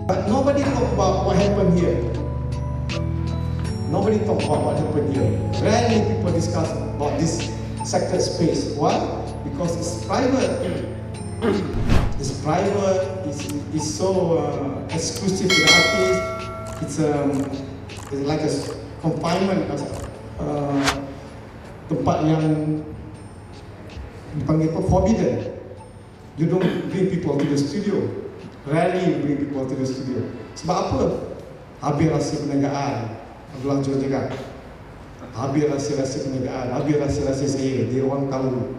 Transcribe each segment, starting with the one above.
But nobody talk about what happened here. Nobody talk about what happened here. Rarely people discuss about this sacred space. Why? Because it's private. It's private. It's so exclusive to the artist. It's like a confinement, tempat yang dipanggil forbidden. You don't bring people to the studio. Rarely you bring people to the studio. Sebab apa? Habis rahsia perniagaan. Abdullah John cakap, habis rahsia-rahsia perniagaan, habis rahsia-rahsia saya, dia orang tahu.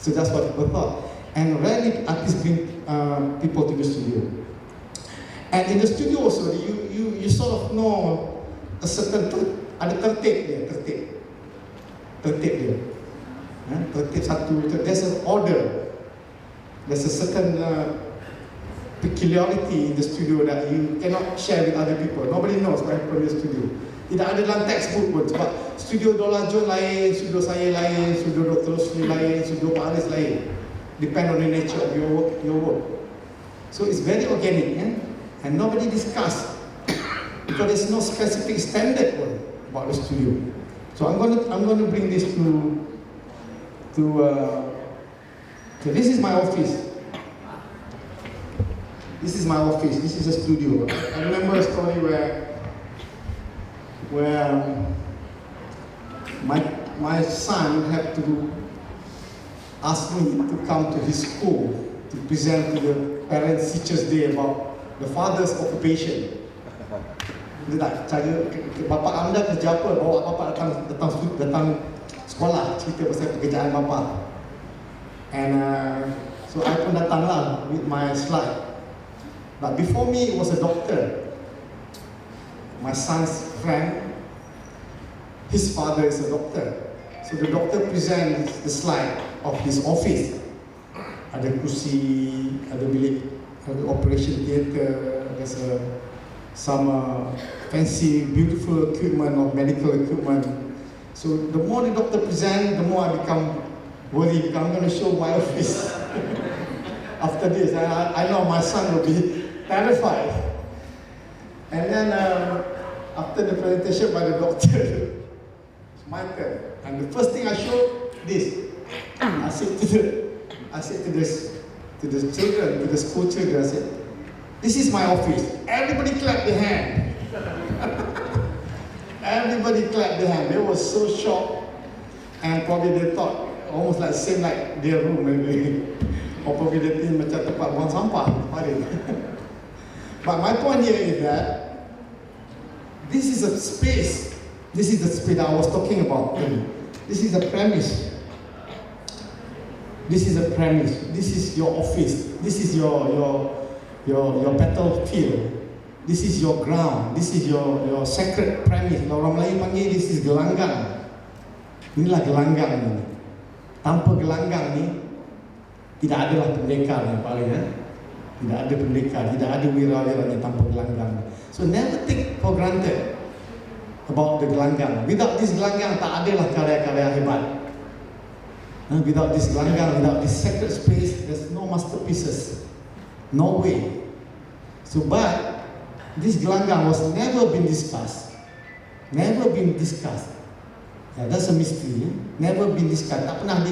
So that's what people thought. And rarely artists bring people to the studio. And in the studio also, you sort of know a certain ada tertib dia. Tertib satu. There's an order. There's a certain peculiarity in the studio that you cannot share with other people. Nobody knows what happens in the studio. Tidak ada dalam textbook pun. Sebab studio Dola John lain, studio saya lain, studio Dr. Rosli lain, studio Pak Aris lain. Depend on the nature of your work. So it's very organic, and nobody discuss because there's no specific standard about the studio. So I'm going to bring this to this is my office. This is my office. This is a studio. I remember a story where my son had to ask me to come to his school to present to the parents teachers day about the father's occupation. Dia tak cara bapa anda kerja apa, bawa bapa datang sekolah cerita pasal pekerjaan bapa. And so I pun datanglah with my slide. But before me, it was a doctor. My son's friend, his father is a doctor. So the doctor presents the slide of his office. Ada kursi, ada bilik, ada operation theatre, there's some fancy, beautiful equipment of medical equipment. So the more the doctor presents, the more I become worried. I'm going to show my office. After this, I know my son will be terrified. And then after the presentation by the doctor, it's my turn. And the first thing I showed this. I said to the children, to the school children, I said, "This is my office." Everybody clapped their hand. Everybody clapped their hand. They were so shocked, and probably they thought almost like same like their room maybe, or probably they think macam tempat buang sampah. But my point here is that this is a space. This is the space that I was talking about. This is a premise. This is a premise. This is your office. This is your battlefield. This is your ground. This is your sacred premise. Orang Melayu panggil this is gelanggang. Inilah gelanggang ni. Tanpa gelanggang ni, tidak adalah pendekar yang paling tidak ada pendekar, tidak ada wira-wira yang tanpa gelanggang. So never take for granted about the gelanggang. Without this gelanggang, tak adalah karya-karya hebat. Without this gelanggang, without this sacred space, there's no masterpieces. No way. So but this gelanggang was never been discussed. Never been discussed. Yeah, that's a mystery. Never been discussed. Tak pernah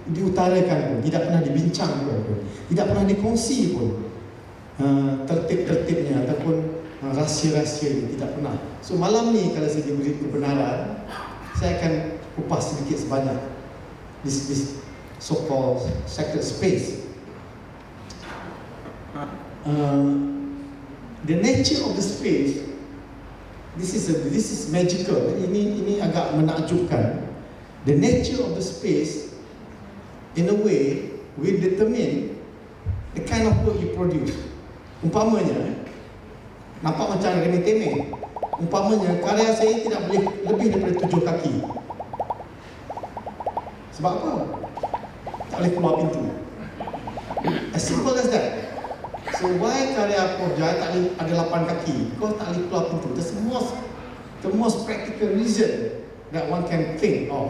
diutarakan pun, tidak pernah dibincang pun, tidak pernah dikongsi pun. Tertib-tertibnya ataupun rahsia-rahsia ini tidak pernah. So malam ni kalau saya diberi kebenaran, saya akan kupas sedikit sebanyak this so-called sacred space. The nature of the space, this is magical. Ini agak menakjubkan. The nature of the space, in a way, will determine the kind of work you produce. Umpamanya, nampak macam remeh-temeh. Umpamanya, karya saya tidak boleh lebih daripada 7 kaki. Sebab apa? Tak boleh keluar pintu. As simple as that. So why karya Prof Jai tak boleh ada 8 kaki? Because tak boleh keluar pintu. That's the most practical reason that one can think of.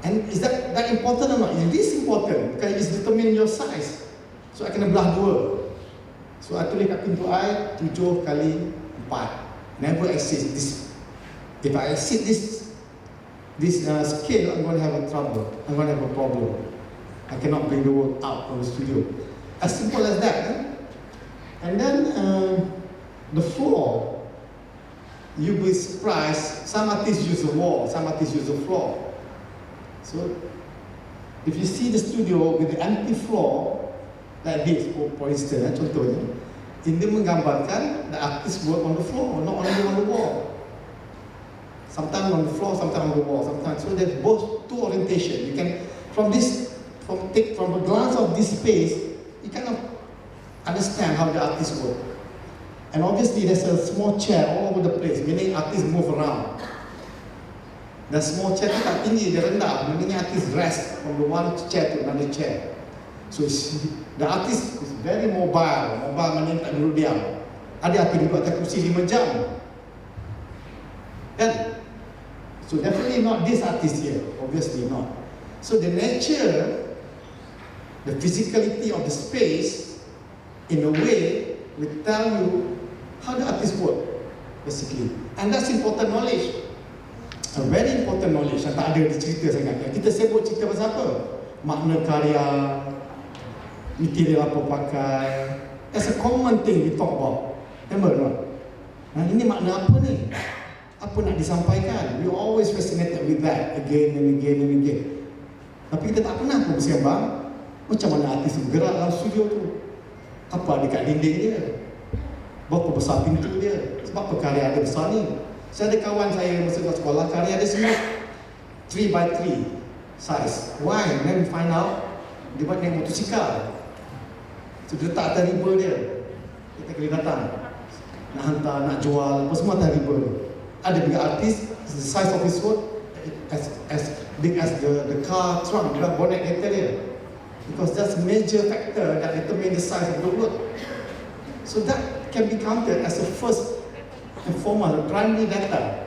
And is that important or not? It is important because it's determine your size. So I kena belah dua. So I tulis kat pintu I 7 kali 4. Never exceed this. If I exceed this scale, I'm going to have a trouble. I'm going to have a problem. I cannot bring the work out from the studio. As simple as that. And then the floor, you'll be surprised. Some artists use the wall, some artists use the floor. So if you see the studio with the empty floor, like this, for instance, contohnya, ini menggambarkan the artist work on the floor, not only on the wall. Sometimes on the floor, sometimes on the wall, sometimes. So there's both two orientation. You can, from a glance of this space, you kind of understand how the artist work. And obviously there's a small chair all over the place, meaning artists move around. The small chair tu tak tinggi, dia rendah, meaning artists rest from the one chair to another chair. So the artist is very mobile. Mobile maknanya tak duduk diam. Ada artis duduk atas kursi 5 jam. Kan? So definitely not this artist here. Obviously not. So the nature, the physicality of the space, in a way, will tell you how the artist work, basically. And that's important knowledge. A very important knowledge yang tak ada dicerita sangat. Kita sebut cerita pasal apa? Makna karya, material apa pakai. That's a common thing we talk about. Remember not? Nah, ini makna apa ni? Apa nak disampaikan? We always fascinated with that again and again and again. Tapi kita tak pernah pun bersembang macam mana artis bergerak dalam studio tu. Apa dekat dinding dia? Berapa besar pintu dia? Sebab apa karya dia besar ni? Saya ada kawan saya masa sekolah, karya dia semua 3x3 size. Why? Then we find out dia buat naik motosikal. So dia letak atas riba dia. Kita kena datang nak hantar, nak jual, apa semua atas riba dia. Ada juga artis, the size of his work as big as the car trunk, the bonnet kereta dia. Because that's a major factor that determine the size of the work. So that can be counted as a first and foremost, primary data.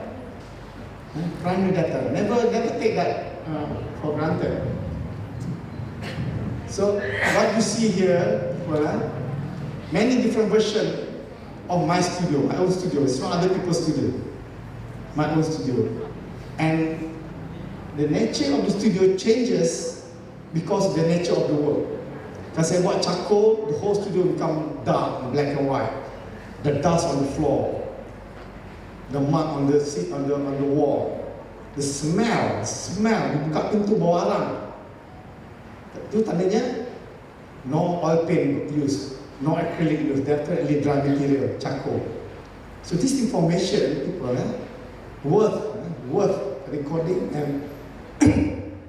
Primary data. Never take that for granted. So what you see here, many different versions of my studio, my own studio. It's not other people's studio. My own studio. And the nature of the studio changes because of the nature of the work. Because I buat charcoal, the whole studio become dark, black and white. The dust on the floor, the mud on the seat, on the wall, the smell, dibuka pintu bawa arang. Itu tandanya no oil paint used, no acrylic used, definitely dry material, charcoal. So this information, people, worth recording and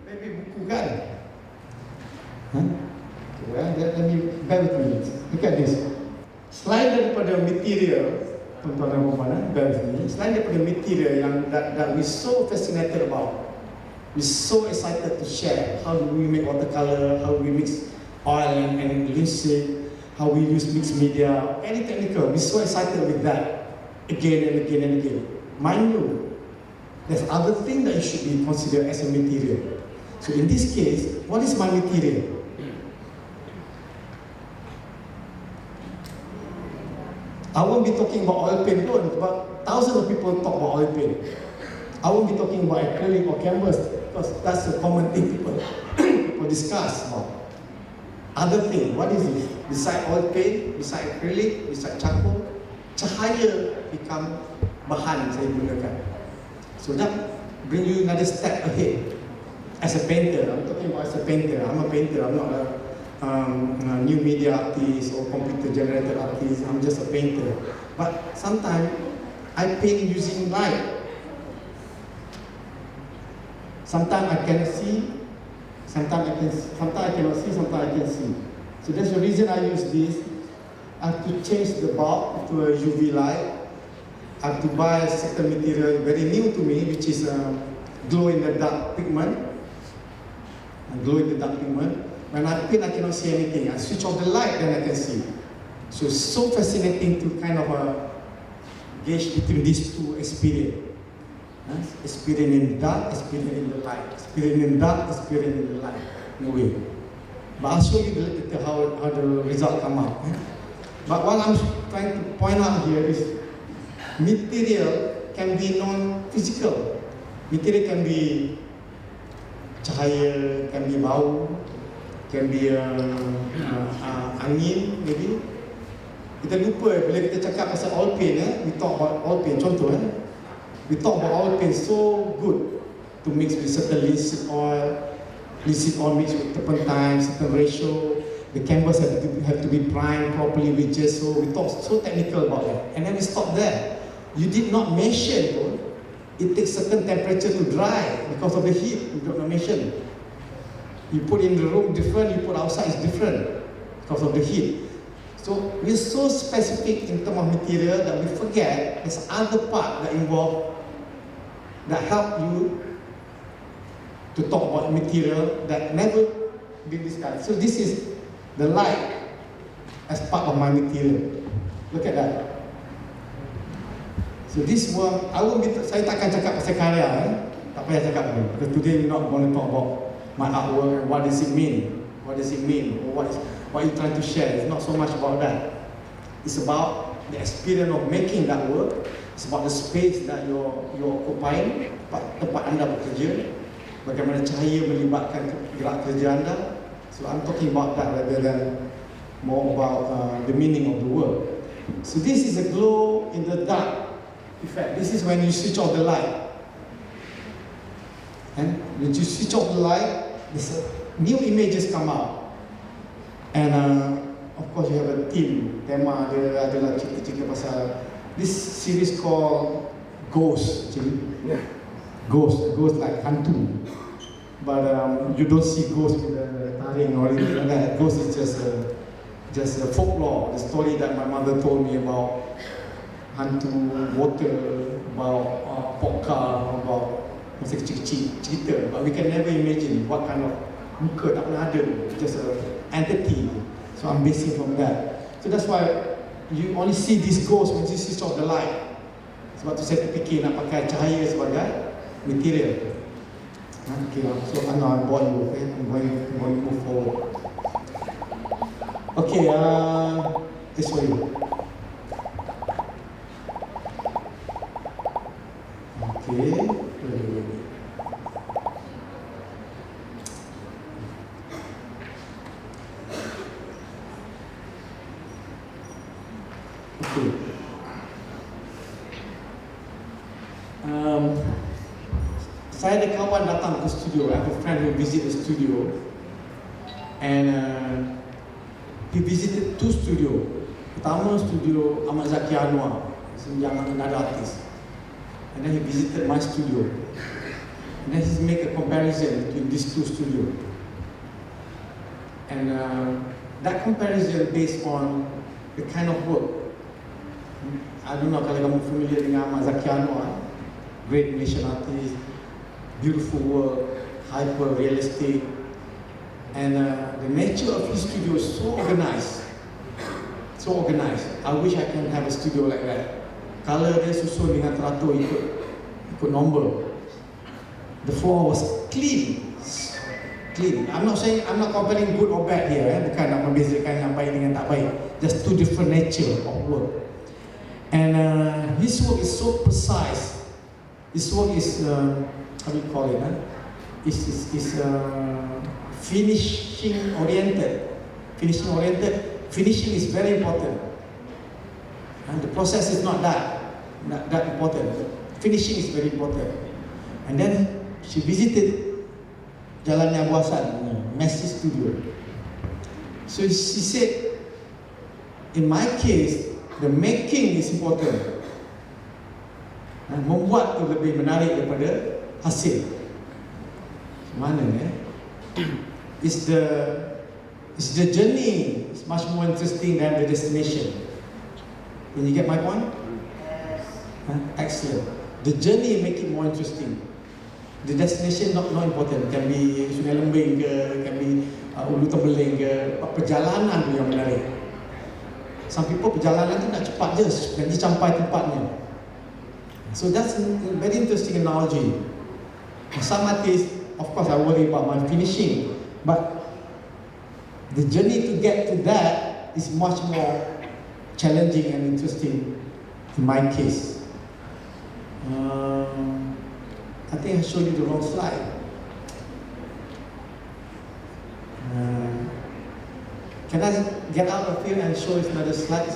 maybe buku kan. Well, let me bear with me. Look at this. Selain daripada material, tuan-tuan dan puan-puan, bear with me. Selain daripada material yang that we so fascinated about, we so excited to share. How do we make watercolor? How do we mix oil and linseed? How we use mixed media? Any technical, we so excited with that again and again and again. Mind you, there's other thing that you should be considered as a material. So in this case, what is my material? I won't be talking about oil paint alone, but thousands of people talk about oil paint. I won't be talking about acrylic or canvas, because that's a common thing people discuss about. Other thing, what is it? Beside oil paint, beside acrylic, beside charcoal, cahaya become bahan saya gunakan. So that bring you another step ahead. As a painter, I'm talking about as a painter. I'm a painter. I'm not a new media artist or computer generated artist. I'm just a painter. But sometimes I paint using light. Sometimes I can see, sometimes I cannot see, sometimes I can see. So that's the reason I use this. I have to change the bulb to a UV light. I have to buy a certain material very new to me, which is glow in the dark pigment. Glow in the dark pigment. When I paint, I cannot see anything. I switch off the light, then I can see. So it's so fascinating to kind of gauge between these two experiences. Experience in the dark, experience in the light. Experience in the dark, experience in the light. No way. But I'll show you later how the result come out. But what I'm trying to point out here is material can be non-physical. Material can be cahaya, can be bau, can be angin, maybe. Kita lupa bila kita cakap pasal oil paint, we talk about oil paint. Contoh, we talk about oil paint so good to mix with certain linseed oil mixed with turpentine, certain ratio. The canvas have to be primed properly with gesso. We talk so technical about that, and then we stop there. You did not mention, it takes certain temperature to dry because of the heat. You don't mention. You put in the room different, you put outside is different because of the heat. So we're so specific in terms of material that we forget there's other part that involve that help you to talk about material that never been discussed. So this is the light as part of my material. Look at that. So this one, saya takkan cakap pasal karya, tak payah cakap dulu. Because today we're not going to talk about my artwork and what does it mean. What does it mean? Or what you trying to share? It's not so much about that. It's about the experience of making that work. It's about the space that you're occupying, tempat anda bekerja. Bagaimana cahaya melibatkan gerak kerja anda. So I'm talking about that rather than more about the meaning of the work. So this is a glow in the dark effect. This is when you switch off the light. And when you switch off the light, new images come out. And of course you have a theme. Tema dia adalah cerita-cerita pasal this series called Ghost actually. Yeah. Ghost like hantu. But you don't see ghost with a taring or anything like that. Ghost is just a folklore, the story that my mother told me about hantu, water, about poka, about masa kecil-kecil cerita. But we can never imagine what kind of muka tak pernah ada, just an entity. So I'm basing from that. So that's why you only see this ghost when you switch off the light. Sebab tu saya terfikir nak pakai cahaya sebagai material. Okay, so I know I bore you, okay? I'm going to move forward. Okay, this way. Okay, Okay. Saya ada kawan datang ke studio. I have a friend who visit the studio, and he visited 2 studio. Pertama studio Ahmad Zaki Anwar, yang another artist, and then he visited my studio, and then he make a comparison between these 2 studio, and that comparison based on the kind of work. I don't know kalau kamu familiar dengan Ahmad Zaki Anwar, great Malaysian artist, beautiful work, hyper realistic, and the nature of his studio is so organized. So organized. I wish I can have a studio like that. Color dia susun dengan teratur ikut nombor. The floor was clean. I'm not comparing good or bad here. Bukan nak membezakan yang baik dengan tak baik. Just 2 different nature of work. And his work is so precise. His work is how do you call it? Is finishing oriented. Finishing is very important. And the process is not that important. Finishing is very important. And then she visited Jalaini Hassan, Messi studio. So she said, in my case, the making is important. Membuat tu lebih menarik daripada hasil. Mana It's the journey. It's much more interesting than the destination. Can you get my point? Yes. Excellent. The journey make it more interesting. The destination not important. Can be Sungai Lembing ke, can be Ulu Tembeling ke. Perjalanan tu yang menarik. Some people perjalanan tu nak cepat je, nanti sampai tempatnya. So that's a very interesting analogy. Some artists, of course, I worry about my finishing, but the journey to get to that is much more challenging and interesting in my case. I think I showed you the wrong slide. Can I get out of here and show you another slide?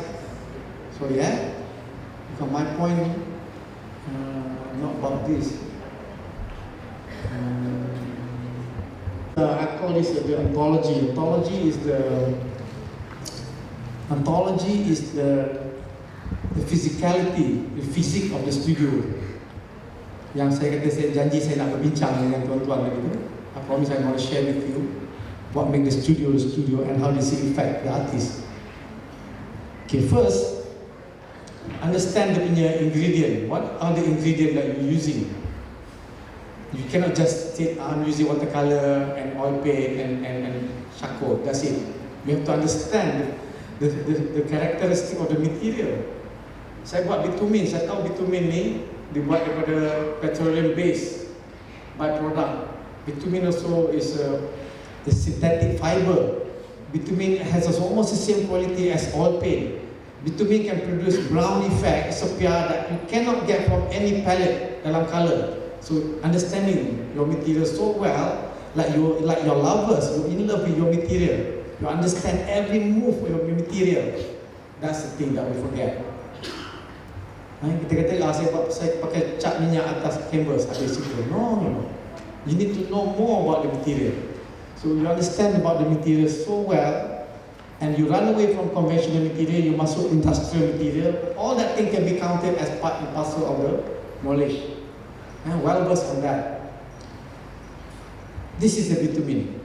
So yeah, because my point not about this. I call this the ontology. Ontology is the physicality, the physics of the studio. Yang saya kata, saya janji saya nak berbincang dengan tuan-tuan lagi tu. I promise I want to share with you what makes the studio and how does it affect the artist. Okay, first, understand the punya ingredient. What are the ingredients that you're using? You cannot just say, I'm using watercolor and oil paint and charcoal. That's it. You have to understand the characteristic of the material. Saya buat bitumen, saya tahu bitumen ni dibuat daripada petroleum base byproduct. Bitumen also is a synthetic fiber. Bitumen has almost the same quality as oil paint. Bitumen can produce brown effect, sepia that you cannot get from any palette dalam color. So understanding your material so well, like your lovers, you're in love with your material. You understand every move of your material. That's the thing that we forget. Kita kata, saya pakai cat minyak atas canvas, habis itu. No. You need to know more about the material. So you understand about the material so well, and you run away from conventional material, you masuk industrial material, all that thing can be counted as part and parcel of the knowledge. Well versed on that. This is the bitumen.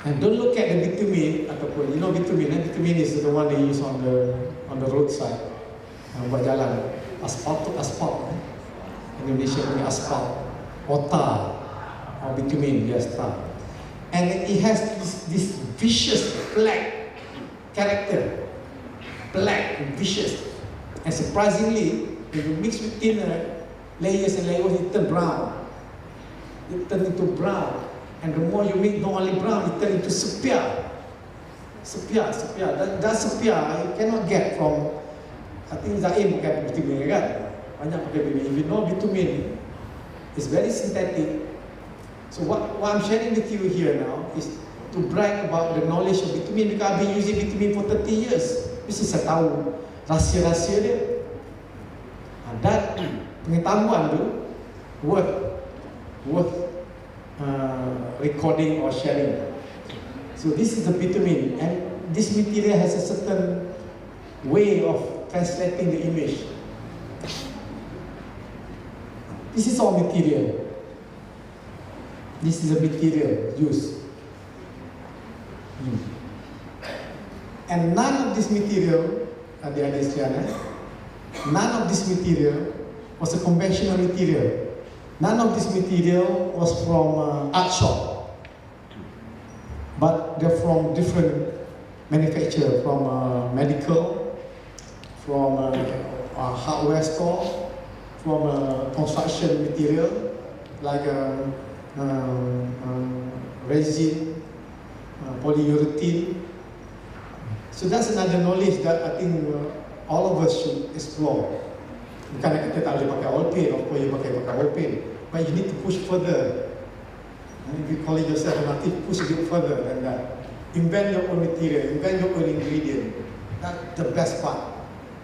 And don't look at the bitumen, ataupun, you know bitumen, bitumen is the one they use on the roadside. Buat jalan, aspal. Indonesia punya aspal, tar, or bitumen, yes, tar. And it has this vicious black character, black and vicious. And surprisingly, when you mix with thinner layers and layers, it turns brown. It turns into brown. And the more you make, not only brown, it turns into sepia. Sepia. That sepia you cannot get from. I think Zaim pakai bitumen kan? Banyak pakai bitumen. If you know bitumen, it's very synthetic. So what I'm sharing with you here now is to brag about the knowledge of bitumen, because I've been using bitumen for 30 years. Mesti saya tahu rahsia-rahsia dia. Dan pengetahuan tu worth recording or sharing. So this is the bitumen, and this material has a certain way of translating the image. This is all material. This is a material used. And none of this material, none of this material was a conventional material. None of this material was from art shop. But they're from different manufacturers, from medical, from a hardware store, from construction material like resin, polyurethane. So that's another knowledge that I think all of us should explore. Bukan nak kata tak boleh pakai oil paint, of course you pakai oil paint, but you need to push further. And if you call it yourself an artist, push a bit further than that. Invent your own material, invent your own ingredient. That's the best part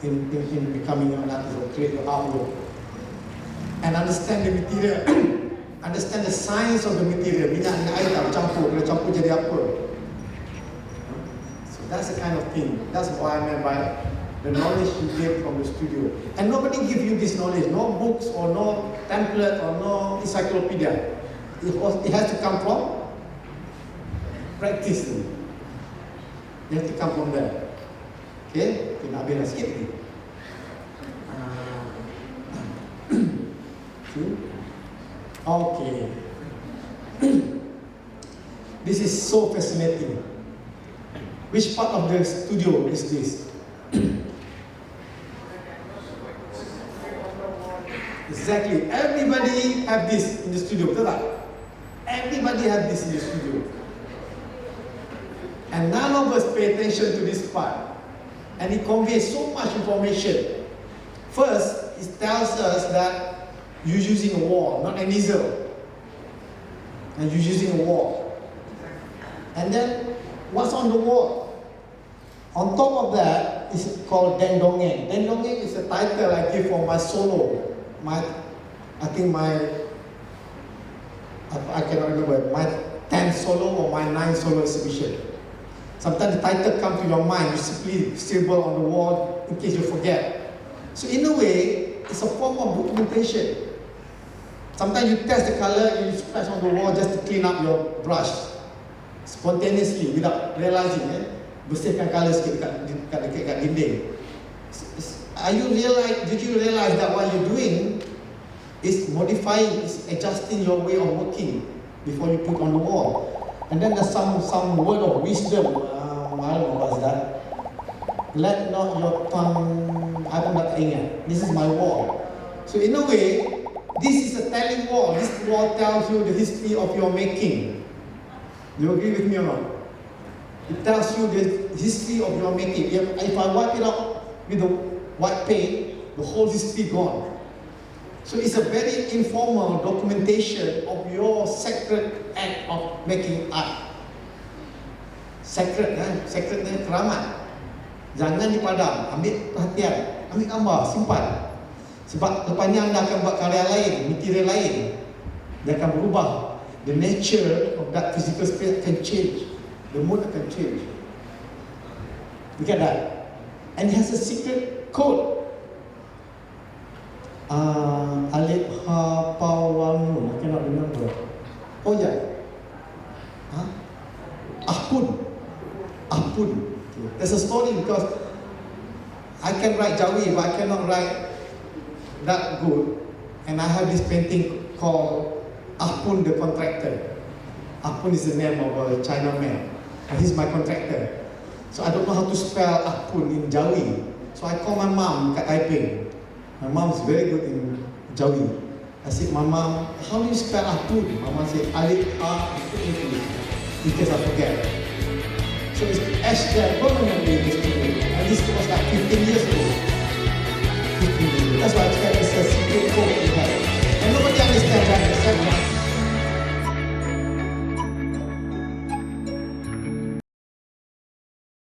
in becoming an artist or create your artwork. And understand the material, understand the science of the material. Minyak dengan air tak bercampur, kalau campur jadi apa? So that's the kind of thing. That's what I meant by the knowledge you get from the studio. And nobody gives you this knowledge, no books or no template or no encyclopedia. It has to come from practice. You have to come from there. Okay? Kita habislah sikit ni. Okay. This is so fascinating. Which part of the studio is this? Exactly. Everybody have this in the studio, betul tak? Everybody have this in the studio. And none of us pay attention to this part. and it conveys so much information. First, it tells us that you're using a wall, not an easel. And you're using a wall. And then, what's on the wall? On top of that is called Dendongeng. Dendongeng is a title I give for my solo. I cannot remember, my 10th solo or my 9th solo exhibition. Sometimes the title comes to your mind, you simply scribble on the wall in case you forget. So in a way, it's a form of documentation. Sometimes you test the color, you splash on the wall just to clean up your brush. Spontaneously, without realizing, bersihkan color sikit dekat dinding. Did you realize that what you're doing is modifying, is adjusting your way of working before you put on the wall? And then there's some word of wisdom. I don't know what's that. Let not your tongue. I don't know. This is my wall. So in a way, this is a telling wall. This wall tells you the history of your making. You agree with me or not? It tells you the history of your making. If I wipe it out with the white paint, the whole history gone. So it's a very informal documentation of your sacred act of making art. Sacred, sacrednya keramat. Jangan dipadam, ambil perhatian, ambil gambar, simpan. Sebab lepas anda akan buat karya lain, material lain. Dia akan berubah. The nature of that physical space can change. The mood akan change. You get that? And it has a secret code. Alif ha pa wa nun. I cannot remember. Oh yeah. Ahpun. There's a story because I can write Jawi, but I cannot write that good. And I have this painting called Ahpun the Contractor. Ahpun is the name of a Chinaman. And he's my contractor. So I don't know how to spell Ahpun in Jawi. So I call my mom kat Taiping. My mom is very good in Jawi. I said, Mama, how do you spell Ahpun? Mama said, Alif Ha, in case I forget. So it's etched there permanently in this painting. And this was like 15 years